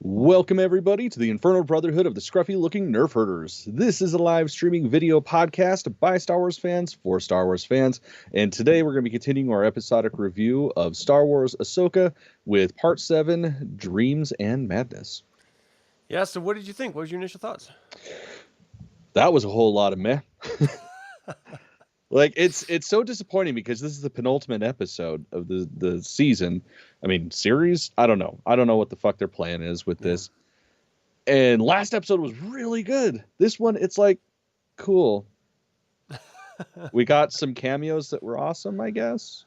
Welcome, everybody, to the Infernal Brotherhood of the Scruffy Looking Nerf Herders. This is a live streaming video podcast by Star Wars fans for Star Wars fans. And today we're going to be continuing our episodic review of Star Wars Ahsoka with Part 7, Dreams and Madness. Yeah, so what did you think? What was your initial thoughts? That was a whole lot of meh. Like, it's so disappointing because this is the penultimate episode of the season. I mean, series? I don't know. I don't know what the fuck their plan is with this. And last episode was really good. This one, it's like, cool. We got some cameos that were awesome, I guess.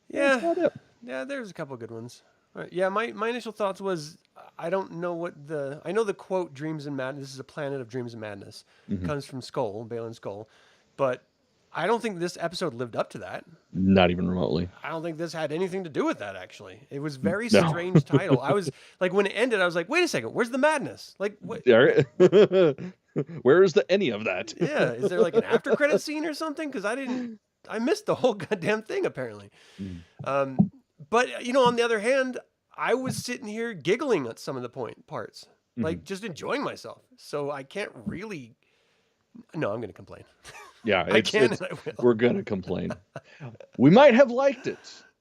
Yeah, there's a couple of good ones. Right. Yeah, my initial thoughts was, I don't know what I know the quote, Dreams and Madness, this is a planet of dreams and madness, comes from Skull, Balin's Skull, but I don't think this episode lived up to that. Not even remotely. I don't think this had anything to do with that, actually. It was very strange title. I was like, when it ended, I was like, wait a second, where's the madness? Like, what? Where is any of that? Yeah, is there like an after credit scene or something? Because I missed the whole goddamn thing, apparently. But, you know, on the other hand, I was sitting here giggling at some of the parts, like just enjoying myself. So I can't really. No, I'm going to complain. Yeah, I can and I will. We're going to complain. We might have liked it,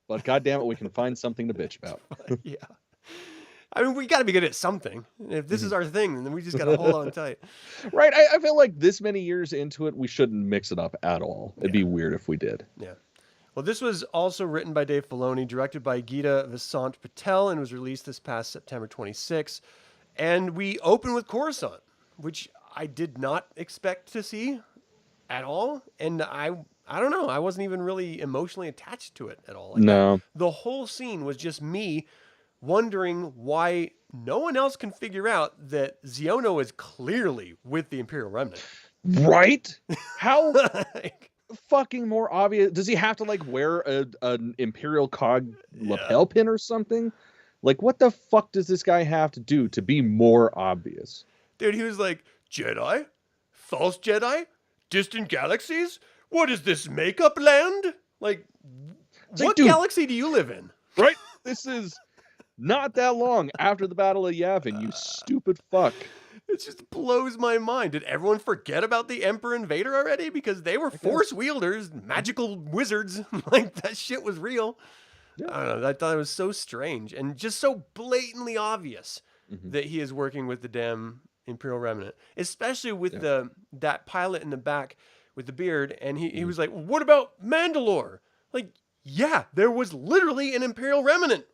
but goddamn it, we can find something to bitch about. Yeah. I mean, we got to be good at something. If this is our thing, then we just got to hold on tight. Right. I feel like this many years into it, we shouldn't mix it up at all. It'd be weird if we did. Yeah. Well, this was also written by Dave Filoni, directed by Geeta Vasant Patel, and was released this past September 26. And we open with Coruscant, which I did not expect to see at all. And I don't know. I wasn't even really emotionally attached to it at all. Like No. the whole scene was just me wondering why no one else can figure out that Xiono is clearly with the Imperial Remnant. Right? How fucking more obvious? Does he have to like wear an Imperial cog lapel pin or something? Like, what the fuck does this guy have to do to be more obvious? Dude, he was like, Jedi? False Jedi? Distant galaxies? What is this, makeup land? Like, what galaxy do you live in? Right? This is not that long after the Battle of Yavin, you stupid fuck. It just blows my mind. Did everyone forget about the Emperor and Vader already? Because they were force wielders, magical wizards. Like, that shit was real. Yeah. I don't know. I thought it was so strange and just so blatantly obvious that he is working with the damn Imperial Remnant, especially with that pilot in the back with the beard. And he was like, what about Mandalore? Like, yeah, there was literally an Imperial Remnant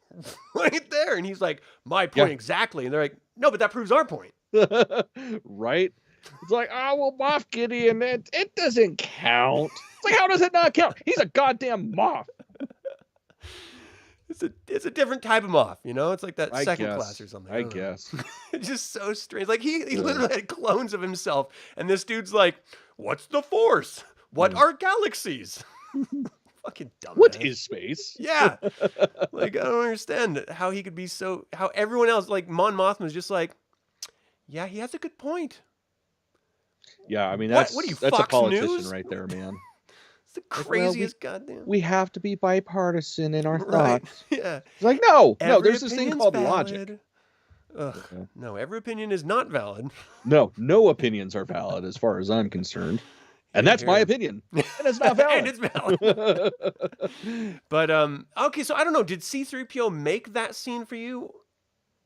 right there. And he's like, my point exactly. And they're like, no, but that proves our point. Right? It's like, oh, well, Moff Gideon, it doesn't count. It's like, how does it not count? He's a goddamn Moff. It's a different type of Moff, you know? It's like that second class or something. I guess. It's just so strange. Like, he literally had clones of himself. And this dude's like, what's the Force? What are galaxies? Fucking dumbass. What is space? Yeah. Like, I don't understand how he could be how everyone else, like Mon Mothma's just like, yeah, he has a good point. Yeah, I mean, that's a politician News? right there, man. It's the craziest goddamn. We have to be bipartisan in our thoughts. Yeah. It's like, no, there's this thing called logic. Ugh. No, every opinion is not valid. No opinions are valid as far as I'm concerned. And that's my opinion. And it's not valid. And it's valid. But, okay, so I don't know. Did C-3PO make that scene for you?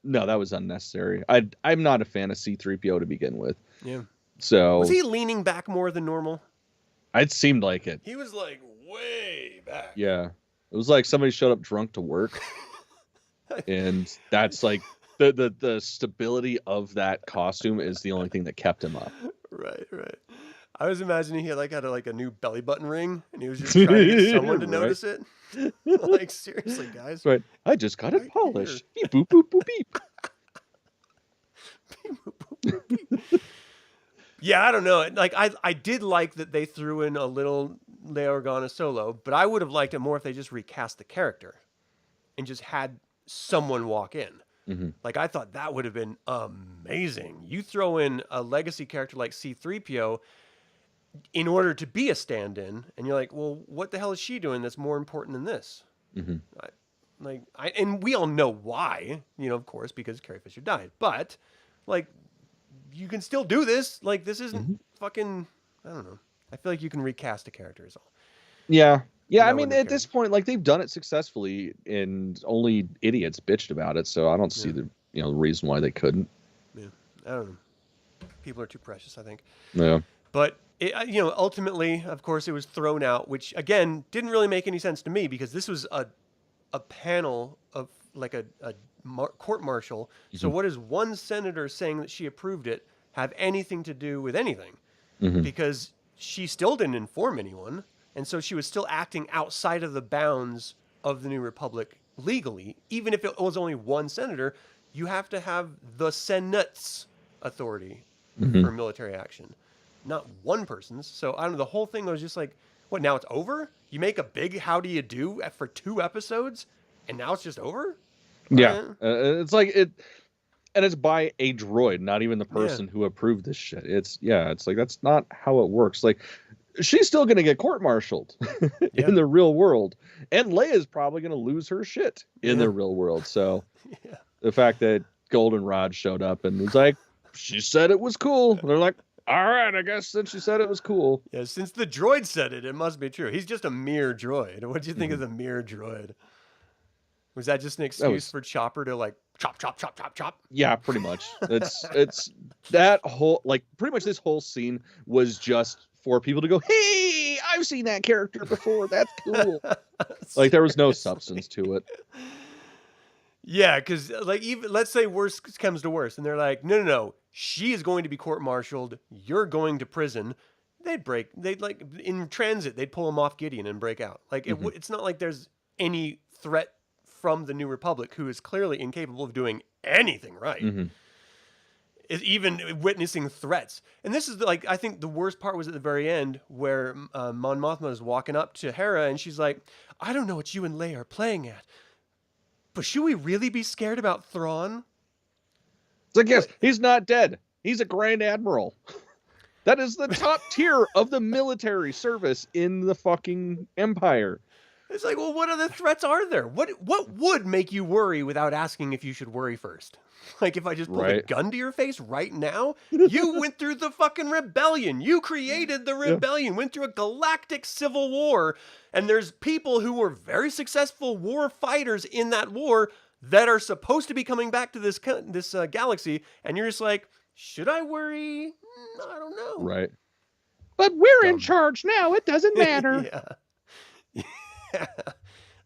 No, that was unnecessary. I'm not a fan of C-3PO to begin with. Yeah. So was he leaning back more than normal? It seemed like it. He was like way back. Yeah. It was like somebody showed up drunk to work. And that's like the stability of that costume is the only thing that kept him up. Right. I was imagining he had a new belly button ring, and he was just trying to get someone to notice it. Like, seriously, guys. Right. I just got it polished. Beep, boop, boop, boop, beep. Beep, boop, boop, beep. Yeah, I don't know. Like, I did like that they threw in a little Leia Organa Solo, but I would have liked it more if they just recast the character and just had someone walk in. Like, I thought that would have been amazing. You throw in a legacy character like C-3PO in order to be a stand-in, and you're like, well, what the hell is she doing that's more important than this? Like, and we all know why, of course, because Carrie Fisher died. But, like, you can still do this. Like, this isn't fucking, I don't know. I feel like you can recast a character is all. Yeah. Yeah, And I mean, at this point, like, they've done it successfully, and only idiots bitched about it, so I don't see the reason why they couldn't. Yeah, I don't know. People are too precious, I think. Yeah. But, ultimately, of course, it was thrown out, which, again, didn't really make any sense to me, because this was a panel of, like, a court-martial. So what does one senator saying that she approved it have anything to do with anything? Because she still didn't inform anyone. And so she was still acting outside of the bounds of the New Republic legally. Even if it was only one senator, you have to have the Senate's authority for military action, not one person's. So I don't know. The whole thing was just like, what, now it's over? You make a big how do you do for 2 episodes, and now it's just over? Yeah. It's like it. And it's by a droid, not even the person who approved this shit. It's like, that's not how it works. Like, she's still going to get court-martialed in the real world. And Leia's probably going to lose her shit in the real world. So the fact that Goldenrod showed up and was like, she said it was cool. And they're like, all right, I guess since she said it was cool. Yeah, since the droid said it, it must be true. He's just a mere droid. What do you think of the mere droid? Was that just an excuse for Chopper to, like, chop, chop, chop, chop, chop? Yeah, pretty much. It's that whole, like, pretty much this whole scene was just for people to go, hey, I've seen that character before. That's cool. Like, there was no substance to it. Yeah, because, like, even let's say worst comes to worst, and they're like, no, she is going to be court-martialed. You're going to prison. They'd like, in transit, they'd pull him off Gideon and break out. Like, it's not like there's any threat from the New Republic, who is clearly incapable of doing anything right. Is even witnessing threats. And this is, like, I think the worst part was at the very end, where Mon Mothma is walking up to Hera, and she's like, I don't know what you and Leia are playing at, but should we really be scared about Thrawn? It's like, yes, he's not dead. He's a Grand Admiral. That is the top tier of the military service in the fucking Empire. It's like, well, what other threats are there? What would make you worry without asking if you should worry first? Like, if I just pulled a gun to your face right now, you went through the fucking rebellion. You created the rebellion, went through a galactic civil war, and there's people who were very successful war fighters in that war that are supposed to be coming back to this galaxy, and you're just like, should I worry? I don't know. Right. But we're in charge now. It doesn't matter.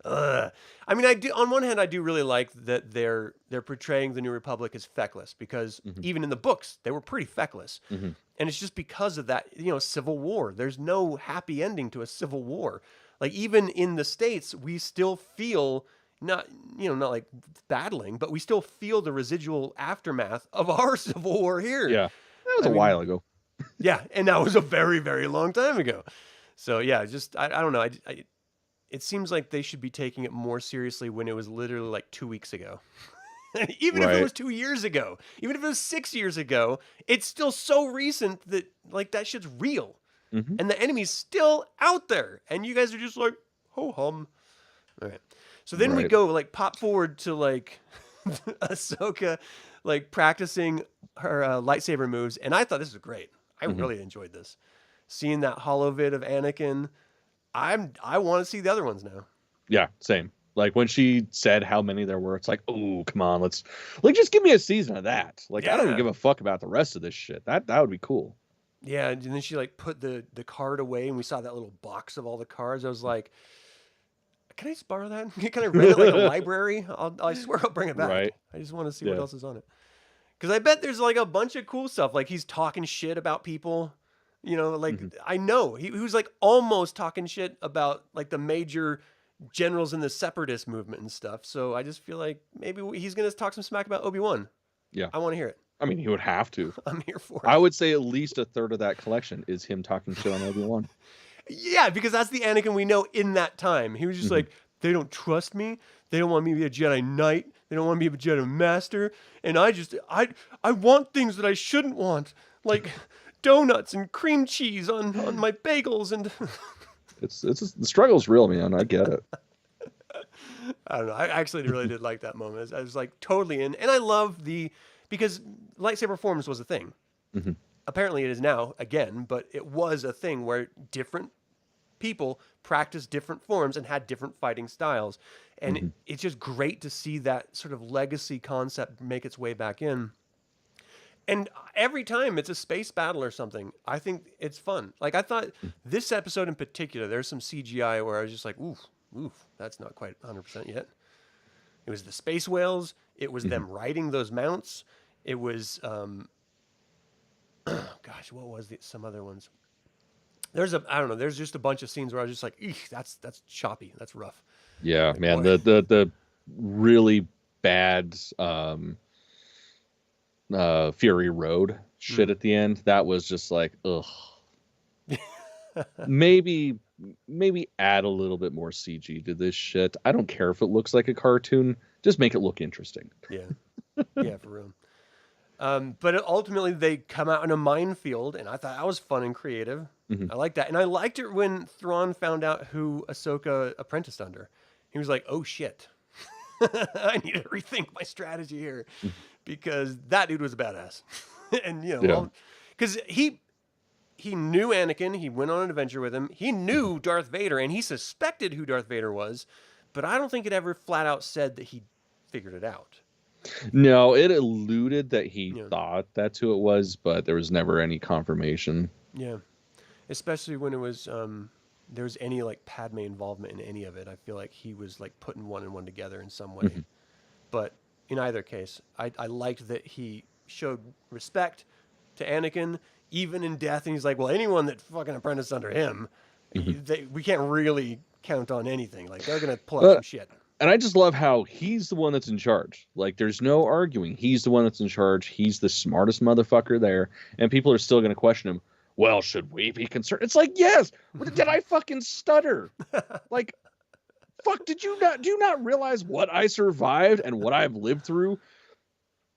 I mean, I do. On one hand, I do really like that they're portraying the New Republic as feckless, because even in the books they were pretty feckless, and it's just because of that, civil war. There's no happy ending to a civil war. Like, even in the States, we still feel not like battling, but we still feel the residual aftermath of our civil war here. Yeah, that was a while ago. Yeah, and that was a very, very long time ago. So yeah, just I don't know. It seems like they should be taking it more seriously when it was literally like 2 weeks ago. Even if it was 2 years ago, even if it was 6 years ago, it's still so recent that, like, that shit's real. And the enemy's still out there. And you guys are just like, ho hum. All right. So then we go, like, pop forward to, like, Ahsoka, like, practicing her lightsaber moves. And I thought this was great. I really enjoyed this. Seeing that holo vid of Anakin. I want to see the other ones now. Yeah, same. Like, when she said how many there were, it's like, oh, come on, let's, like, just give me a season of that. Like, I don't even give a fuck about the rest of this shit. That would be cool. Yeah, and then she, like, put the card away, and we saw that little box of all the cards. I was like, can I just borrow that? Can I rent it like a library? I swear I'll bring it back. Right. I just want to see what else is on it. Because I bet there's, like, a bunch of cool stuff. Like, he's talking shit about people. Like, I know he was, like, almost talking shit about, like, the major generals in the separatist movement and stuff. So I just feel like maybe he's going to talk some smack about Obi-Wan. Yeah. I want to hear it. I mean, he would have to. I'm here for it. I would say at least a third of that collection is him talking shit on Obi-Wan. Yeah, because that's the Anakin we know in that time. He was just like, they don't trust me. They don't want me to be a Jedi Knight. They don't want me to be a Jedi Master. And I want things that I shouldn't want. Like donuts and cream cheese on my bagels. And it's the struggle's real, man. I get it. I don't know. I actually really did like that moment. I was like totally in, and I love because lightsaber forms was a thing. Mm-hmm. Apparently, it is now again, but it was a thing where different people practiced different forms and had different fighting styles, and Mm-hmm. it's just great to see that sort of legacy concept make its way back in. And every time it's a space battle or something, I think it's fun. Like I thought this episode in particular, there's some CGI where I was just like, oof, that's not quite 100% yet. It was the space whales. It was them riding those mounts. It was, gosh, what was some other ones? I don't know. There's just a bunch of scenes where I was just like, eek, that's choppy. That's rough. Yeah, Like, man. boy. The really bad Fury Road shit at the end. That was just like, ugh. maybe add a little bit more CG to this shit. I don't care if it looks like a cartoon. Just make it look interesting. Yeah. Yeah, for real. But ultimately, they come out in a minefield, and I thought that was fun and creative. Mm-hmm. I like that. And I liked it when Thrawn found out who Ahsoka apprenticed under. He was like, oh, shit. I need to rethink my strategy here because that dude was a badass. And, because he knew Anakin. He went on an adventure with him. He knew Darth Vader, and he suspected who Darth Vader was. But I don't think it ever flat out said that he figured it out. No, it alluded that he thought that's who it was, but there was never any confirmation. Yeah. Especially when it was there was any like Padme involvement in any of it. I feel like he was like putting one and one together in some way. But in either case, I liked that he showed respect to Anakin, even in death. And he's like, well, anyone that fucking apprenticed under him, we can't really count on anything. Like they're going to pull out some shit. And I just love how he's the one that's in charge. Like, there's no arguing. He's the one that's in charge. He's the smartest motherfucker there. And people are still going to question him. Well, should we be concerned? It's like, yes. Did I fucking stutter? Like, fuck, do you not realize what I survived and what I've lived through?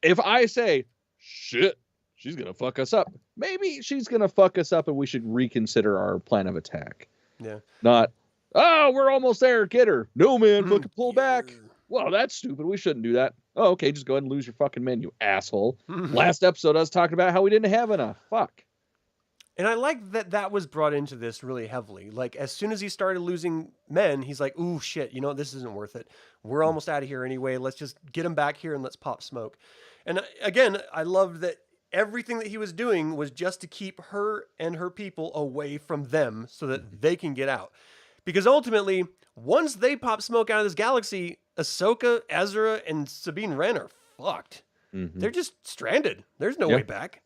If I say, shit, she's going to fuck us up. Maybe she's going to fuck us up and we should reconsider our plan of attack. Yeah. Not, oh, we're almost there. Get her. No, man, fucking pull back. Well, that's stupid. We shouldn't do that. Oh, okay, just go ahead and lose your fucking men, you asshole. Last episode, I was talking about how we didn't have enough. Fuck. And I like that was brought into this really heavily. Like, as soon as he started losing men, he's like, ooh, shit, this isn't worth it. We're almost out of here anyway. Let's just get him back here and let's pop smoke. And again, I loved that everything that he was doing was just to keep her and her people away from them so that they can get out. Because ultimately, once they pop smoke out of this galaxy, Ahsoka, Ezra, and Sabine Wren are fucked. They're just stranded. There's no way back.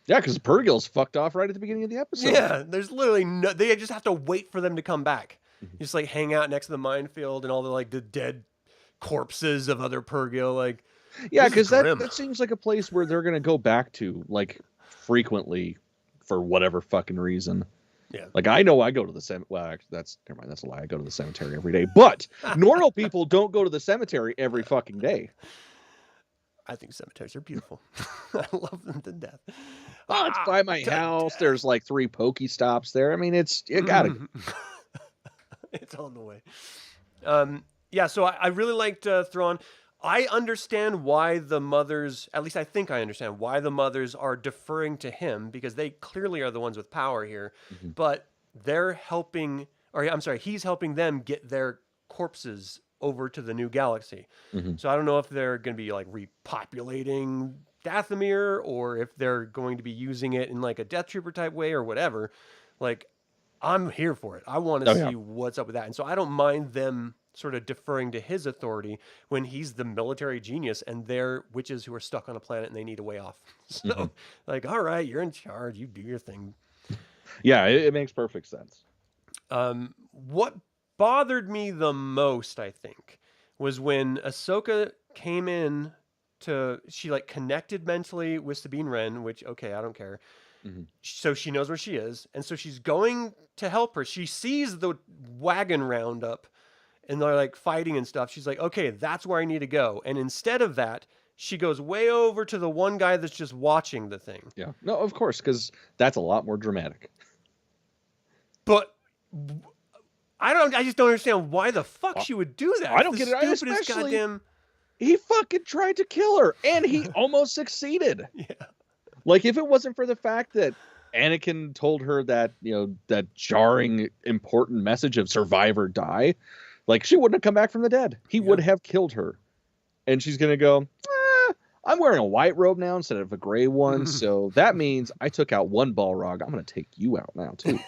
Yeah, because Purgil's fucked off right at the beginning of the episode. Yeah, there's literally they just have to wait for them to come back. Just like hang out next to the minefield and all the dead corpses of other Purgil. Like, yeah, because that seems like a place where they're gonna go back to like frequently for whatever fucking reason. Yeah. Like, I know I go to the cemetery. Well, actually, never mind. That's a lie. I go to the cemetery every day. But normal people don't go to the cemetery every fucking day. I think cemeteries are beautiful. I love them to death. Oh, it's by my house. There's like 3 Pokestops there. I mean, you gotta. It's on the way. Yeah, so I really liked Thrawn. I understand why the mothers, at least I think I understand why the mothers are deferring to him, because they clearly are the ones with power here, but they're helping, or I'm sorry, he's helping them get their corpses over to the new galaxy. So I don't know if they're going to be like repopulating Dathomir or if they're going to be using it in like a Death Trooper type way or whatever. Like, I'm here for it. I want to see what's up with that. And so I don't mind them sort of deferring to his authority when he's the military genius and they're witches who are stuck on a planet and they need a way off. So like, all right, you're in charge. You do your thing. Yeah, it makes perfect sense. What bothered me the most, I think, was when Ahsoka came in she like connected mentally with Sabine Wren, which, okay, I don't care. So she knows where she is. And so she's going to help her. She sees the wagon roundup and they're like fighting and stuff. She's like, okay, that's where I need to go. And instead of that, she goes way over to the one guy that's just watching the thing. Yeah. No, of course, because that's a lot more dramatic. But I just don't understand why the fuck she would do that. I don't It's get the it. stupidest Especially, goddamn. he fucking tried to kill her, and he almost succeeded. Yeah. Like, if it wasn't for the fact that Anakin told her that, that jarring, important message of survive or die, like, she wouldn't have come back from the dead. He would have killed her. And she's going to go, I'm wearing a white robe now instead of a gray one. So that means I took out one Balrog. I'm going to take you out now, too.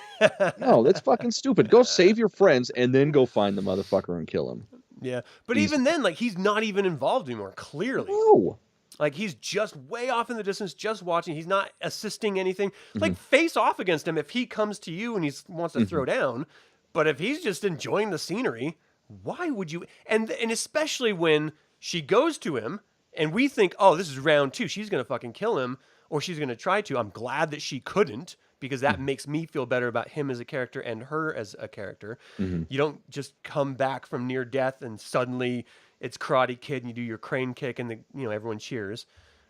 No, that's fucking stupid. Go save your friends and then go find the motherfucker and kill him. Yeah. But even then, like, he's not even involved anymore, clearly. No. Like, he's just way off in the distance, just watching. He's not assisting anything. Like, face off against him if he comes to you and he wants to throw down. But if he's just enjoying the scenery, why would you? And especially when she goes to him and we think, oh, this is round 2. She's going to fucking kill him, or she's going to try to. I'm glad that she couldn't, because that makes me feel better about him as a character and her as a character. You don't just come back from near death and suddenly it's Karate Kid and you do your crane kick and everyone cheers.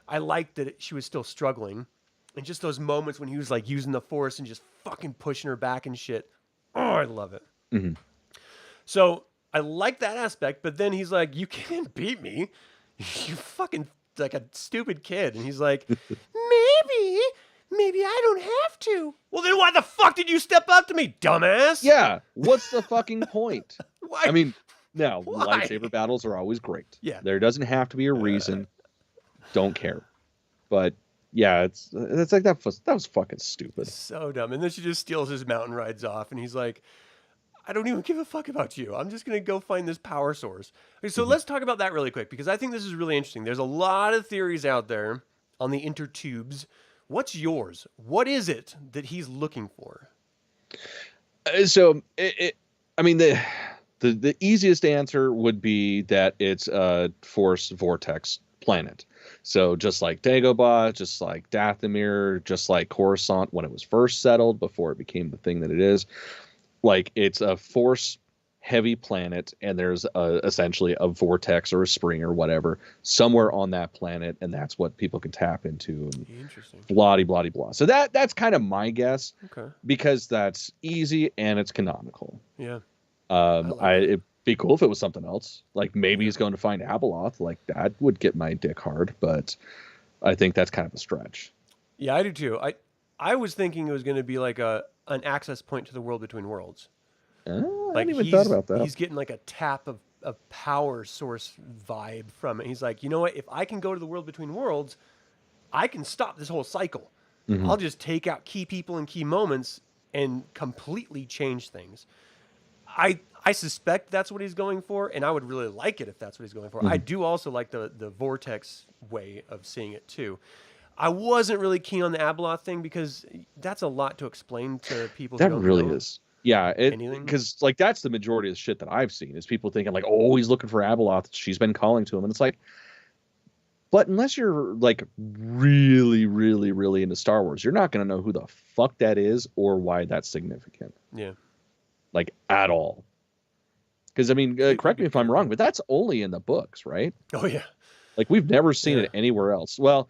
I liked that she was still struggling, and just those moments when he was like using the Force and just fucking pushing her back and shit. Oh, I love it. So I like that aspect, but then he's like, you can't beat me. You fucking like a stupid kid. And he's like, maybe I don't have to. Well, then why the fuck did you step up to me, dumbass? Yeah. What's the fucking point? Why? I mean, now, Why? lightsaber battles are always great. Yeah. There doesn't have to be a reason. Don't care. But yeah, it's like that was fucking stupid. So dumb. And then she just steals his mountain rides off, and he's like, I don't even give a fuck about you. I'm just going to go find this power source. Okay, so let's talk about that really quick, because I think this is really interesting. There's a lot of theories out there on the intertubes. What's yours? What is it that he's looking for? So, I mean, the easiest answer would be that it's a Force vortex planet. So just like Dagobah, just like Dathomir, just like Coruscant when it was first settled before it became the thing that it is. Like, it's a Force heavy planet, and there's essentially a vortex or a spring or whatever somewhere on that planet, and that's what people can tap into. And Interesting. blah, blah, blah. So that's kind of my guess. Okay. Because that's easy and it's canonical. Yeah. It'd be cool if it was something else. Like, maybe he's going to find Abeloth. Like, that would get my dick hard, but I think that's kind of a stretch. Yeah, I do too. I was thinking it was going to be like an access point to the world between worlds. I hadn't even thought about that. He's getting like a tap of power source vibe from it. He's like, you know what? If I can go to the world between worlds, I can stop this whole cycle. I'll just take out key people and key moments and completely change things. I suspect that's what he's going for, and I would really like it if that's what he's going for. I do also like the vortex way of seeing it too. I wasn't really keen on the Abeloth thing because that's a lot to explain to people. That who don't really know is. Yeah, because like that's the majority of the shit that I've seen is people thinking like, oh, he's looking for Abeloth. She's been calling to him, and it's like, but unless you're like really, really, really into Star Wars, you're not going to know who the fuck that is or why that's significant. Yeah, like at all. Because I mean, correct me if I'm wrong, but that's only in the books, right? Oh yeah. Like we've never seen it anywhere else. Well,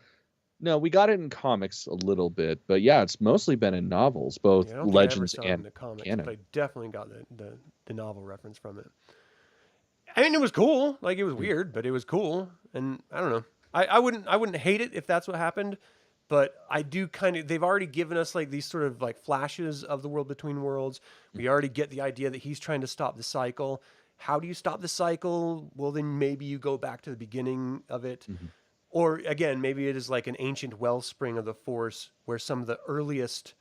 no, we got it in comics a little bit, but yeah, it's mostly been in novels, both Legends and the comics, canon. but I definitely got the novel reference from it. I mean, it was cool. Like, it was weird, but it was cool. And I don't know. I wouldn't hate it if that's what happened, but I do kind of. They've already given us like these sort of like flashes of the world between worlds. We already get the idea that he's trying to stop the cycle. How do you stop the cycle? Well, then maybe you go back to the beginning of it. Or again, maybe it is like an ancient wellspring of the Force where some of the earliest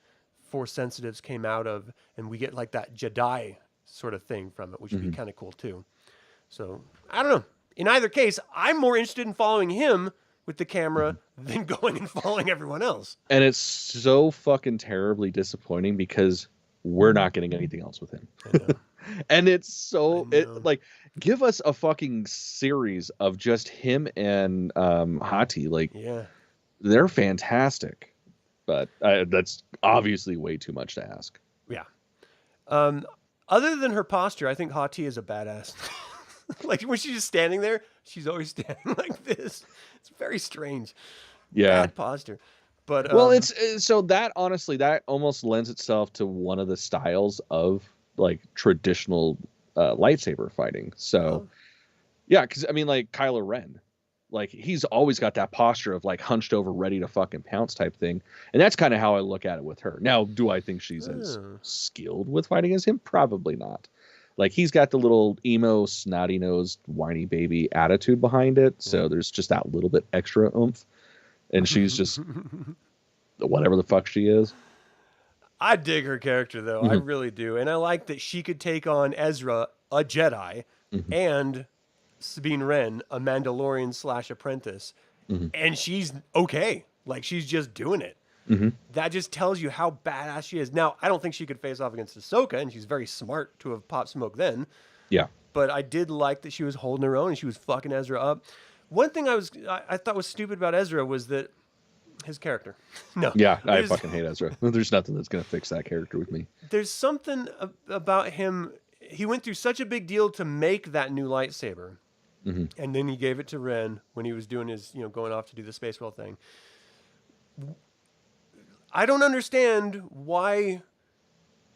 Force sensitives came out of, and we get like that Jedi sort of thing from it, which would be kind of cool too. So I don't know. In either case, I'm more interested in following him with the camera than going and following everyone else. And it's so fucking terribly disappointing because we're not getting anything else with him. I know. And it's so like, give us a fucking series of just him and Hati. Like, they're fantastic, but that's obviously way too much to ask. Yeah. Other than her posture, I think Hati is a badass. Like when she's just standing there, she's always standing like this. It's very strange. Yeah. Bad posture. But well, it's so that honestly, that almost lends itself to one of the styles of like traditional lightsaber fighting. So yeah, because I mean, like Kylo Ren, like he's always got that posture of like hunched over, ready to fucking pounce type thing, and that's kind of how I look at it with her. Now, do I think she's as skilled with fighting as him? Probably not. Like he's got the little emo, snotty nosed, whiny baby attitude behind it, so there's just that little bit extra oomph, and she's just whatever the fuck she is. I dig her character though, I really do, and I like that she could take on Ezra, a Jedi, and Sabine Wren, a Mandalorian / apprentice, and she's okay. Like she's just doing it. That just tells you how badass she is. Now, I don't think she could face off against Ahsoka, and she's very smart to have popped smoke then. Yeah. But I did like that she was holding her own and she was fucking Ezra up. One thing I thought was stupid about Ezra was that his character. No. Yeah, I fucking hate Ezra. There's nothing that's going to fix that character with me. There's something about him. He went through such a big deal to make that new lightsaber. And then he gave it to Ren when he was doing his, going off to do the space whale thing. I don't understand why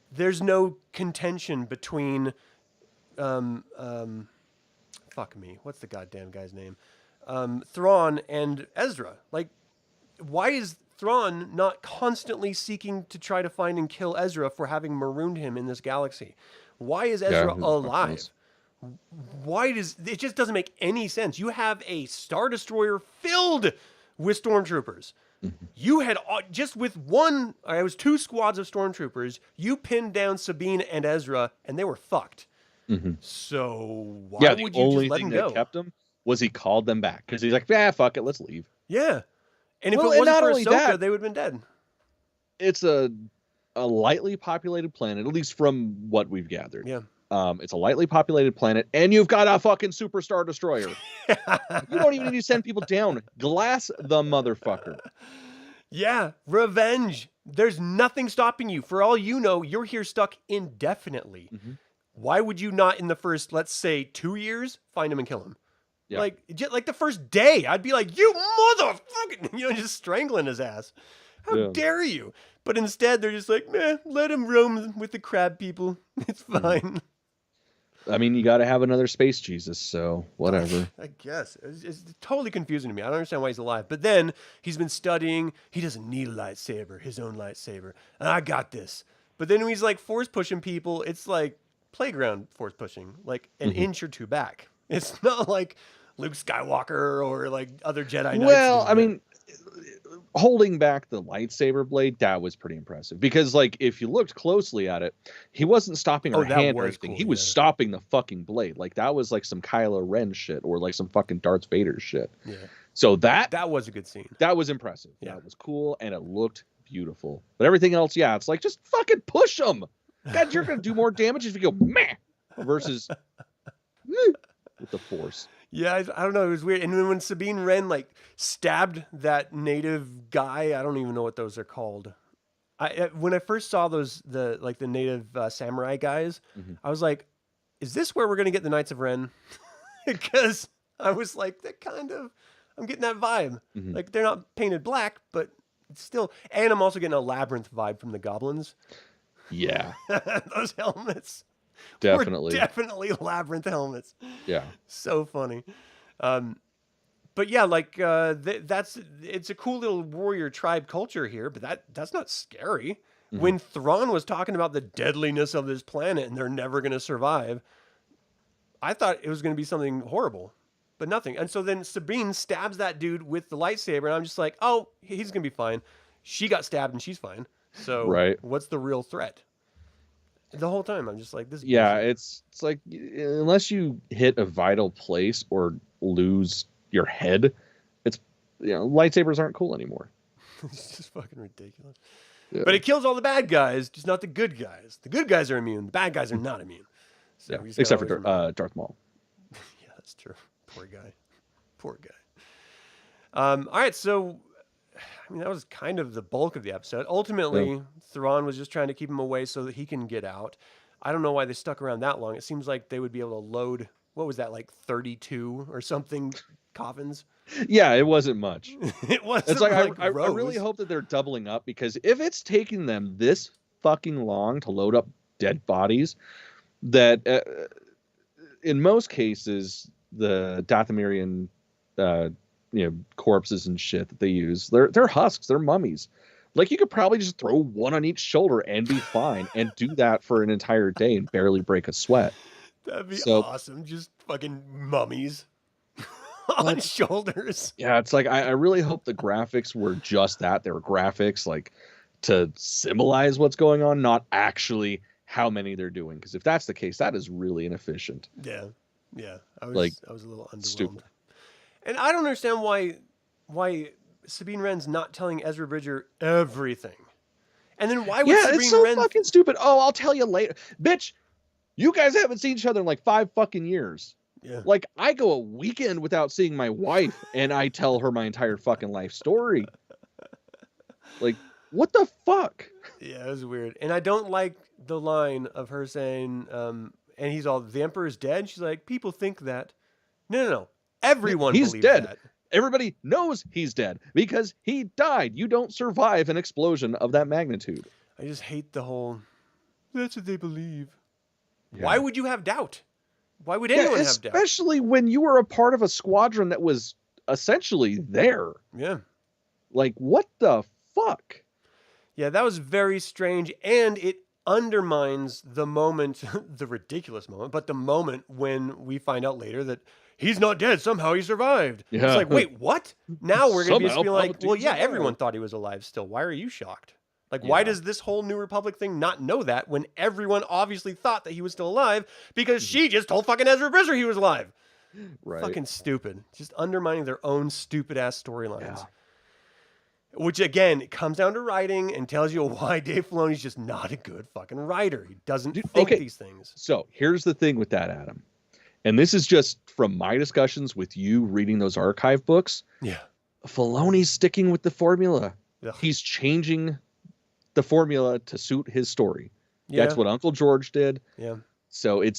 there's no contention between, fuck me, what's the goddamn guy's name? Thrawn and Ezra. Like, why is Thrawn not constantly seeking to try to find and kill Ezra for having marooned him in this galaxy? Why is Ezra alive? Why does it just doesn't make any sense? You have a Star Destroyer filled with stormtroopers. You had just with one, it was 2 squads of stormtroopers. You pinned down Sabine and Ezra, and they were fucked. So why would you just let them go? The only thing that kept him was he called them back because he's like, "Yeah, fuck it, let's leave." Yeah, and if it wasn't for Ahsoka, they would have been dead. It's a lightly populated planet, at least from what we've gathered. Yeah. It's a lightly populated planet, and you've got a fucking super Star Destroyer. You don't even need to send people down. Glass the motherfucker. Yeah, revenge. There's nothing stopping you. For all you know, you're here stuck indefinitely. Why would you not, in the first, let's say, 2 years, find him and kill him? Yeah. Like the first day, I'd be like, "You motherfucking," just strangling his ass. How dare you? But instead, they're just like, "Meh, let him roam with the crab people. It's fine." I mean, you got to have another space Jesus, so whatever. I guess. It's totally confusing to me. I don't understand why he's alive. But then he's been studying. He doesn't need a lightsaber, his own lightsaber. And I got this. But then when he's like force pushing people, it's like playground force pushing, like an inch or two back. It's not like Luke Skywalker or like other Jedi Knights. Well, I mean, holding back the lightsaber blade, that was pretty impressive because like if you looked closely at it, he wasn't stopping her hand or anything. Cool, he was stopping the fucking blade. Like that was like some Kylo Ren shit or like some fucking Darth Vader shit. Yeah. So that was a good scene. That was impressive. Yeah. That was cool and it looked beautiful. But everything else, yeah, it's like just fucking push him. God, you're gonna do more damage if you go meh versus with the Force. Yeah, I don't know. It was weird. And then when Sabine Wren like stabbed that native guy, I don't even know what those are called. When I first saw those, the native samurai guys, I was like, "Is this where we're gonna get the Knights of Ren?" Because I was like, I'm getting that vibe. Like they're not painted black, but it's still. And I'm also getting a labyrinth vibe from the goblins. Yeah, those helmets. Definitely labyrinth helmets. Yeah. So funny. But yeah, like it's a cool little warrior tribe culture here, but that's not scary. When Thrawn was talking about the deadliness of this planet and they're never going to survive, I thought it was going to be something horrible, but nothing. And so then Sabine stabs that dude with the lightsaber and I'm just like, "Oh, he's going to be fine." She got stabbed and she's fine. So what's the real threat? The whole time I'm just like this. Yeah, it's like unless you hit a vital place or lose your head, it's lightsabers aren't cool anymore. It's just fucking ridiculous. Yeah. But it kills all the bad guys, just not the good guys. The good guys are immune. The bad guys are not immune. So except for Darth Maul. Yeah, that's true. Poor guy. Poor guy. All right, so I mean, that was kind of the bulk of the episode. Ultimately, Thrawn was just trying to keep him away so that he can get out. I don't know why they stuck around that long. It seems like they would be able to load, what was that, like 32 or something coffins? Yeah, it wasn't much. It wasn't. It's like I really hope that they're doubling up because if it's taking them this fucking long to load up dead bodies that in most cases the Dathomirian corpses and shit that they use, they're husks, they're mummies. Like, you could probably just throw one on each shoulder and be fine, and do that for an entire day and barely break a sweat. That'd be awesome. Just fucking mummies on shoulders. Yeah, it's like, I really hope the graphics were just that. They were graphics, like, to symbolize what's going on, not actually how many they're doing. Because if that's the case, that is really inefficient. Yeah. I was a little underwhelmed. Stupid. And I don't understand why Sabine Wren's not telling Ezra Bridger everything. And then why would Sabine it's so Wren fucking stupid. Oh, I'll tell you later. Bitch, you guys haven't seen each other in like 5 fucking years. Yeah. Like, I go a weekend without seeing my wife, and I tell her my entire fucking life story. Like, what the fuck? Yeah, it was weird. And I don't like the line of her saying, and he's all, the Emperor's dead? She's like, people think that. No. Everyone he's believes dead. that. Everybody knows he's dead because he died. You don't survive an explosion of that magnitude. I just hate the whole, that's what they believe. Yeah. Why would you have doubt? Why would anyone have doubt? Especially when you were a part of a squadron that was essentially there. Yeah. Like, what the fuck? Yeah, that was very strange, and it undermines the moment, the ridiculous moment, but the moment when we find out later that he's not dead. Somehow he survived. Yeah. It's like, wait, what? Now we're going to be like, well, yeah, everyone thought he was alive still. Why are you shocked? Like, why does this whole New Republic thing not know that when everyone obviously thought that he was still alive because she just told fucking Ezra Bridger he was alive? Right. Fucking stupid. Just undermining their own stupid-ass storylines. Yeah. Which, again, it comes down to writing and tells you why Dave Filoni's just not a good fucking writer. He doesn't think these things. So here's the thing with that, Adam. And this is just from my discussions with you reading those archive books. Yeah. Filoni's sticking with the formula. Ugh. He's changing the formula to suit his story. Yeah. That's what Uncle George did. Yeah. So it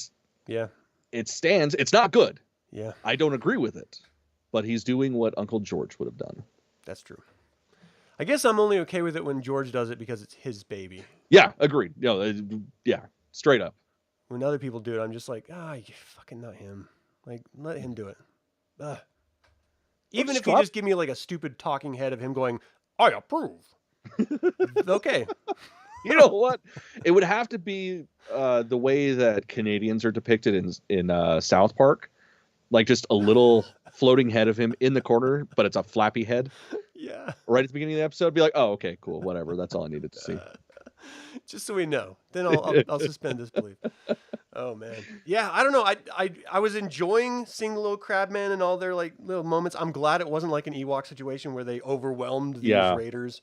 stands. It's not good. Yeah. I don't agree with it. But he's doing what Uncle George would have done. That's true. I guess I'm only okay with it when George does it because it's his baby. Yeah, agreed. Yeah, straight up. When other people do it, I'm just like, you fucking not him. Like, let him do it. Even if you just give me like a stupid talking head of him going, I approve. Okay. You know what? It would have to be the way that Canadians are depicted in South Park. Like, just a little floating head of him in the corner, but it's a flappy head. Yeah. Right at the beginning of the episode, be like, oh, okay, cool, whatever. That's all I needed to see. Just so we know. Then I'll suspend disbelief. Oh, man. Yeah, I don't know. I was enjoying seeing the little Crabman and all their like little moments. I'm glad it wasn't like an Ewok situation where they overwhelmed these raiders.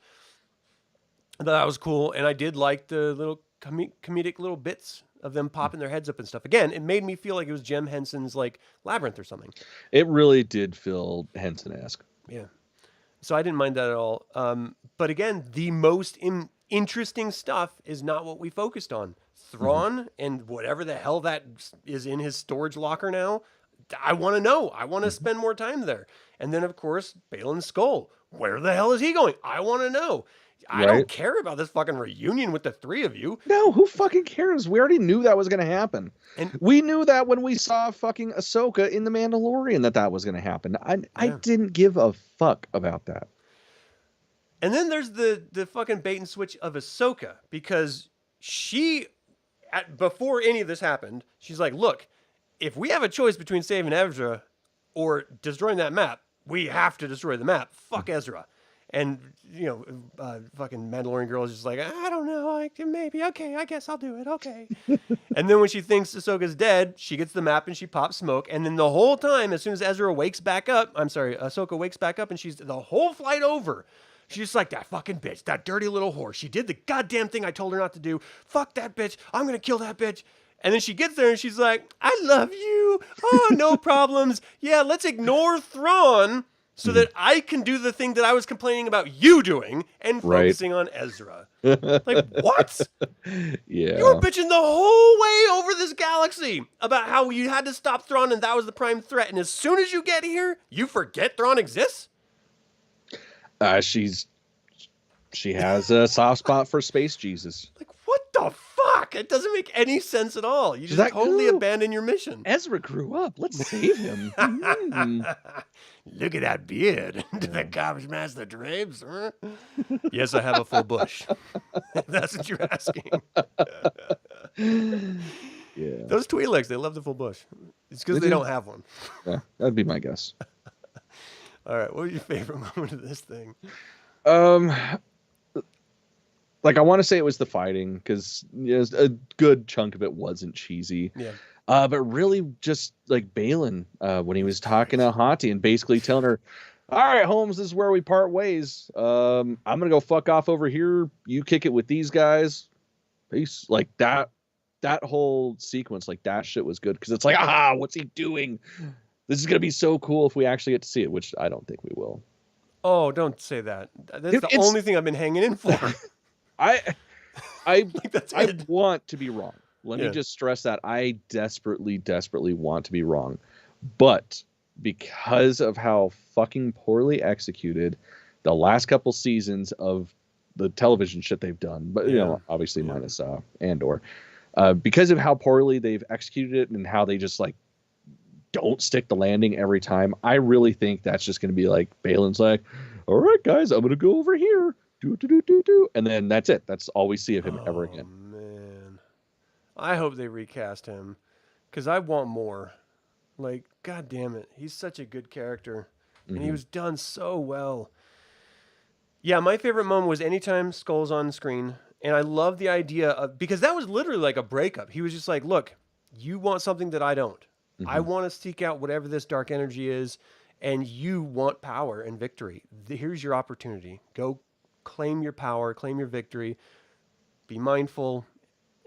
That was cool. And I did like the little comedic little bits of them popping their heads up and stuff. Again, it made me feel like it was Jem Henson's like Labyrinth or something. It really did feel Henson-esque. Yeah. So I didn't mind that at all. But again, the most interesting stuff is not what we focused on. Thrawn and whatever the hell that is in his storage locker now. I want to know. I want to spend more time there. And then, of course, Balin's skull. Where the hell is he going? I want to know. I don't care about this fucking reunion with the three of you. No, who fucking cares? We already knew that was going to happen. And we knew that when we saw fucking Ahsoka in The Mandalorian that was going to happen. I didn't give a fuck about that. And then there's the fucking bait and switch of Ahsoka, because she, before any of this happened, she's like, look, if we have a choice between saving Ezra or destroying that map, we have to destroy the map. Fuck Ezra. And, fucking Mandalorian girl is just like, I don't know, maybe, okay, I guess I'll do it, okay. And then when she thinks Ahsoka's dead, she gets the map and she pops smoke. And then the whole time, as soon as Ahsoka wakes back up, and she's the whole flight over, she's just like, that fucking bitch, that dirty little whore. She did the goddamn thing I told her not to do. Fuck that bitch. I'm going to kill that bitch. And then she gets there and she's like, I love you. Oh, no problems. Yeah, let's ignore Thrawn so that I can do the thing that I was complaining about you doing and focusing on Ezra. Like, what? Yeah. You were bitching the whole way over this galaxy about how you had to stop Thrawn and that was the prime threat. And as soon as you get here, you forget Thrawn exists? She has a soft spot for Space Jesus. Like, what the fuck? fuck? It doesn't make any sense at all. You just totally abandon your mission. Ezra grew up. Let's save him. Look at that beard. Do the cops match the drapes? Huh? Yes, I have a full bush. That's what you're asking. Yeah. Those Twi'leks, they love the full bush. It's because they don't have one. Yeah, that'd be my guess. All right, what was your favorite moment of this thing? Like I want to say it was the fighting because a good chunk of it wasn't cheesy. Yeah. But really just like Balin when he was talking to Hati and basically telling her, "All right, Holmes, this is where we part ways. I'm gonna go fuck off over here. You kick it with these guys. Peace." Like that whole sequence, like that shit was good because it's like, what's he doing? This is gonna be so cool if we actually get to see it, which I don't think we will. Oh, don't say that. That's the only thing I've been hanging in for. I Like, I want to be wrong. Let me just stress that I desperately, desperately want to be wrong. But because of how fucking poorly executed the last couple seasons of the television shit they've done, but you know, obviously minus Andor, because of how poorly they've executed it and how they just like don't stick the landing every time, I really think that's just going to be like Balin's like, "All right, guys, I'm going to go over here. Do. And then that's it. That's all we see of him ever again." Man. I hope they recast him because I want more. Like, God damn it. He's such a good character. And he was done so well. Yeah, my favorite moment was anytime Skull's on screen. And I love the idea of, because that was literally like a breakup. He was just like, look, you want something that I don't. I want to seek out whatever this dark energy is. And you want power and victory. Here's your opportunity. Go claim your power, claim your victory, be mindful,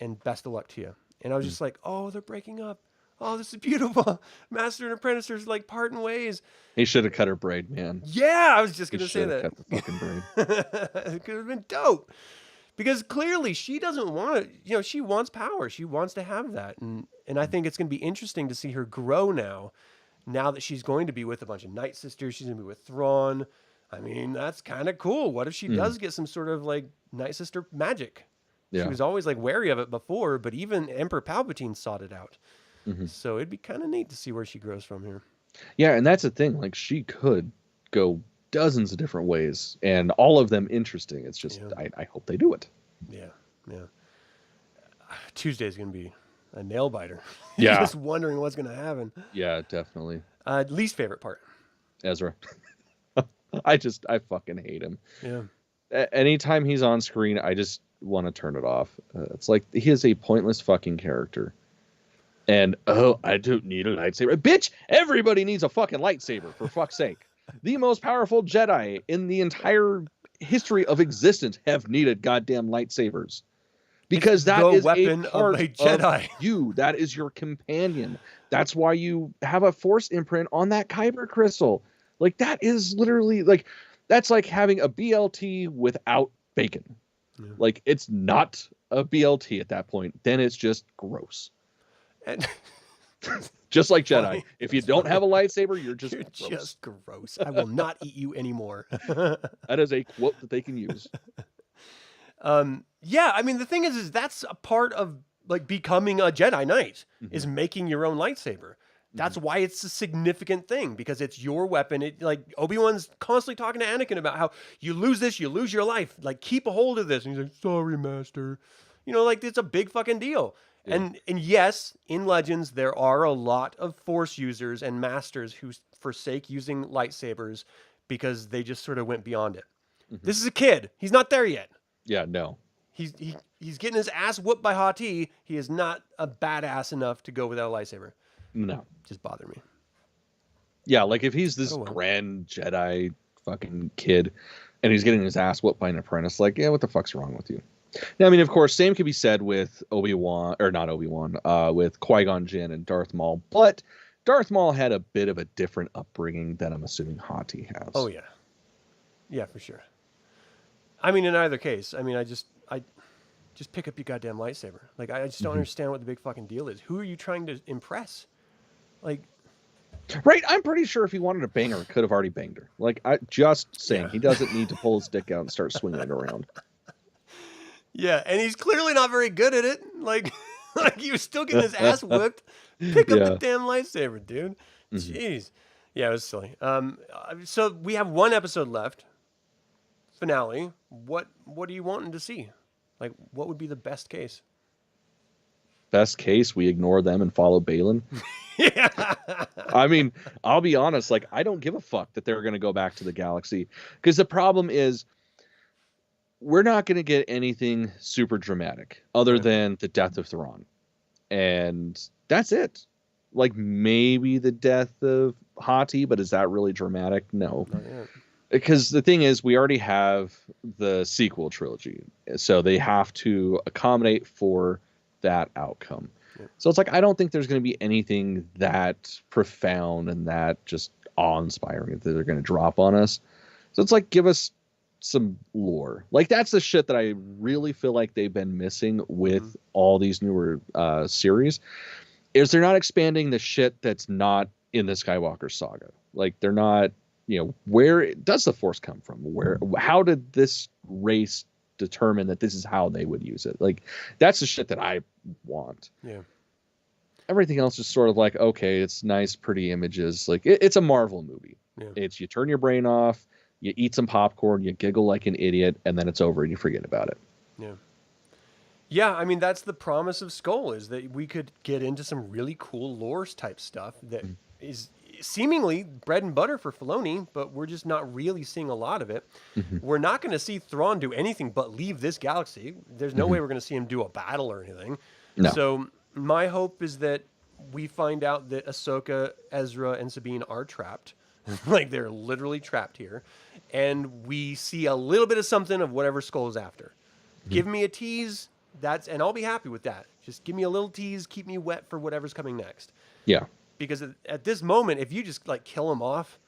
and best of luck to you. And I was just like, oh, they're breaking up. Oh, this is beautiful. Master and apprentice are like parting ways. He should have cut her braid, man. Yeah, I was just going to say that. Cut the fucking braid. It could have been dope. Because clearly she doesn't want it. You know, she wants power. She wants to have that. And I think it's going to be interesting to see her grow now that she's going to be with a bunch of Night Sisters. She's going to be with Thrawn. I mean, that's kind of cool. What if she does get some sort of like Night Sister magic? Yeah. She was always like wary of it before, but even Emperor Palpatine sought it out. So it'd be kind of neat to see where she grows from here. Yeah, and that's the thing. Like, she could go dozens of different ways, and all of them interesting. It's just, I hope they do it. Yeah. Tuesday's going to be a nail biter. Yeah. Just wondering what's going to happen. Yeah, definitely. Least favorite part. Ezra. I fucking hate him. Yeah. Anytime he's on screen, I just want to turn it off. It's like he is a pointless fucking character. And, I don't need a lightsaber. Bitch, everybody needs a fucking lightsaber, for fuck's sake. The most powerful Jedi in the entire history of existence have needed goddamn lightsabers. Because that is weapon a part of a Jedi. Of you. That is your companion. That's why you have a Force imprint on that Kyber crystal. Like, that is literally, like, that's like having a BLT without bacon. Yeah. Like, it's not a BLT at that point. Then it's just gross. And just like Jedi. If you don't have a lightsaber, you're just gross. Just gross. I will not eat you anymore. That is a quote that they can use. Yeah, I mean, the thing is that's a part of like becoming a Jedi Knight is making your own lightsaber. That's why it's a significant thing, because it's your weapon. It, like, Obi-Wan's constantly talking to Anakin about how you lose this, you lose your life. Like, keep a hold of this. And he's like, sorry, master. You know, like, it's a big fucking deal. Yeah. And yes, in Legends, there are a lot of Force users and masters who forsake using lightsabers because they just sort of went beyond it. This is a kid. He's not there yet. Yeah, no. He's getting his ass whooped by Hati. He is not a badass enough to go without a lightsaber. No. Just bother me. Yeah, like if he's this grand Jedi fucking kid and he's getting his ass whooped by an apprentice, like, yeah, what the fuck's wrong with you? Now, I mean, of course, same could be said with with Qui-Gon Jinn and Darth Maul, but Darth Maul had a bit of a different upbringing than I'm assuming Hati has. Oh, yeah. Yeah, for sure. I mean, in either case, I mean, I just pick up your goddamn lightsaber. Like, I just don't understand what the big fucking deal is. Who are you trying to impress? Like, right? I'm pretty sure if he wanted to bang her, he could have already banged her. Like, I just saying, he doesn't need to pull his dick out and start swinging it around. Yeah, and he's clearly not very good at it. Like he was still getting his ass whipped. Pick up the damn lightsaber, dude. Jeez. Yeah, it was silly. So we have one episode left. Finale. What are you wanting to see? Like, what would be the best case? Best case, we ignore them and follow Balin. Yeah. I mean, I'll be honest. Like, I don't give a fuck that they're going to go back to the galaxy, because the problem is we're not going to get anything super dramatic other than the death of Thrawn, and that's it. Like, maybe the death of Hati, but is that really dramatic? No. Not yet. Because the thing is, we already have the sequel trilogy, so they have to accommodate for that outcome. Yeah. So it's like, I don't think there's going to be anything that profound and that just awe-inspiring that they're going to drop on us. So it's like, give us some lore. Like, that's the shit that I really feel like they've been missing with all these newer series, is they're not expanding the shit that's not in the Skywalker saga. Like, they're not, where does the Force come from? How did this race determine that this is how they would use it? Like, that's the shit that I want. Yeah. Everything else is sort of like, okay, it's nice, pretty images. Like, it's a Marvel movie. Yeah. It's, you turn your brain off, you eat some popcorn, you giggle like an idiot, and then it's over and you forget about it. Yeah. Yeah, I mean, that's the promise of Skull, is that we could get into some really cool lore type stuff that is seemingly bread and butter for Filoni, but we're just not really seeing a lot of it. We're not going to see Thrawn do anything but leave this galaxy. There's no way we're going to see him do a battle or anything. No. So my hope is that we find out that Ahsoka, Ezra, and Sabine are trapped. Like, they're literally trapped here. And we see a little bit of something of whatever Skull is after. Give me a tease, and I'll be happy with that. Just give me a little tease, keep me wet for whatever's coming next. Yeah. Because at this moment, if you just like kill him off,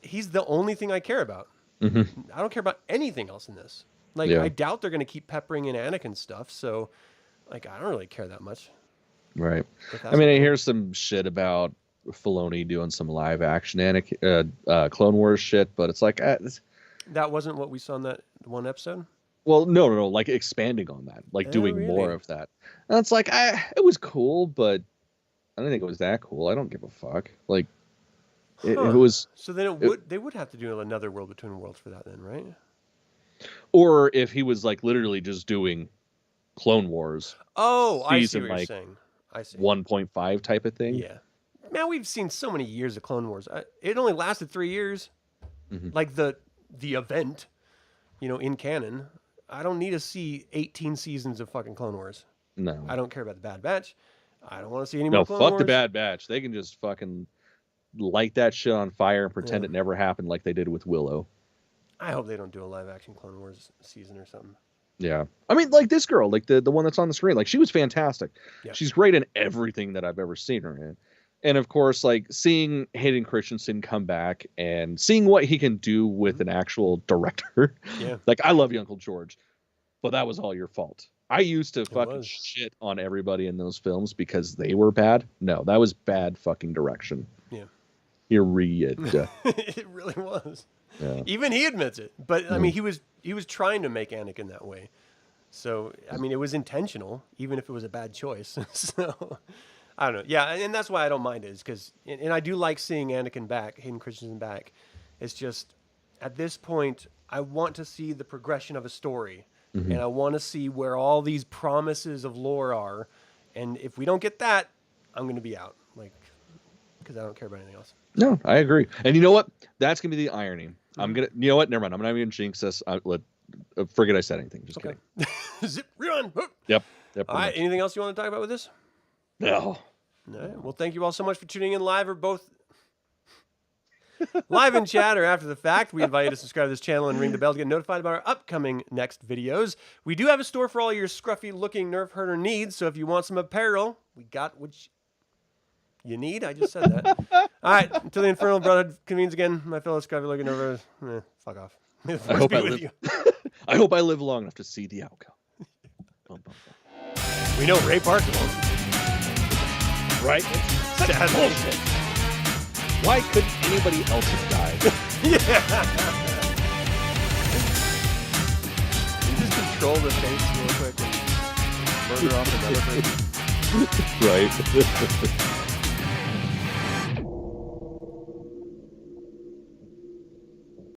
he's the only thing I care about. I don't care about anything else in this. Like, I doubt they're going to keep peppering in Anakin stuff. So, like, I don't really care that much. Right. I mean, I hear some shit about Filoni doing some live action Clone Wars shit, but it's like that wasn't what we saw in that one episode. Well, no, like expanding on that, like doing more of that. And it's like, it was cool, but I don't think it was that cool. I don't give a fuck. Like, it was. So then they would have to do another World Between Worlds for that, then, right? Or if he was like literally just doing Clone Wars. Oh, I see what you're saying. I see. 1.5 type of thing. Yeah. Man, we've seen so many years of Clone Wars. It only lasted 3 years. Like the event, in canon. I don't need to see 18 seasons of fucking Clone Wars. No. I don't care about the Bad Batch. I don't want to see any more Clone Wars. No, fuck the Bad Batch. They can just fucking light that shit on fire and pretend it never happened like they did with Willow. I hope they don't do a live-action Clone Wars season or something. Yeah. I mean, like this girl, like the one that's on the screen, like, she was fantastic. Yeah. She's great in everything that I've ever seen her in. And, of course, like, seeing Hayden Christensen come back and seeing what he can do with an actual director. Yeah. Like, I love you, Uncle George, but that was all your fault. I used to fucking shit on everybody in those films because they were bad. No, that was bad fucking direction. Yeah. Period. It really was. Yeah. Even he admits it. But, I mean, he was trying to make Anakin that way. So, I mean, it was intentional, even if it was a bad choice. So, I don't know. Yeah, and that's why I don't mind it, is because, and I do like seeing Anakin back, Hayden Christensen back. It's just, at this point, I want to see the progression of a story. And I want to see where all these promises of lore are. And if we don't get that, I'm going to be out. Like, because I don't care about anything else. No, I agree. And you know what? That's going to be the irony. I'm going to, you know what? Never mind. I'm not even jinx this. Forget I said anything. Just kidding. Zip, run. Yep. All right. Anything else you want to talk about with this? No. All right. Well, thank you all so much for tuning in live or both. Live in chat or after the fact. We invite you to subscribe to this channel and ring the bell to get notified about our upcoming next videos. We do have a store for all your scruffy looking Nerf herder needs, so if you want some apparel, we got what you need. I just said that. All right, until the Infernal Brotherhood convenes again, my fellow scruffy looking Nerf herders, fuck off. May the Force be with you. I hope I live long enough to see the outcome. We know Ray Park won't. Right? That's bullshit. Why couldn't anybody else have died? Yeah. troll the face real quick and murder off another person. Right.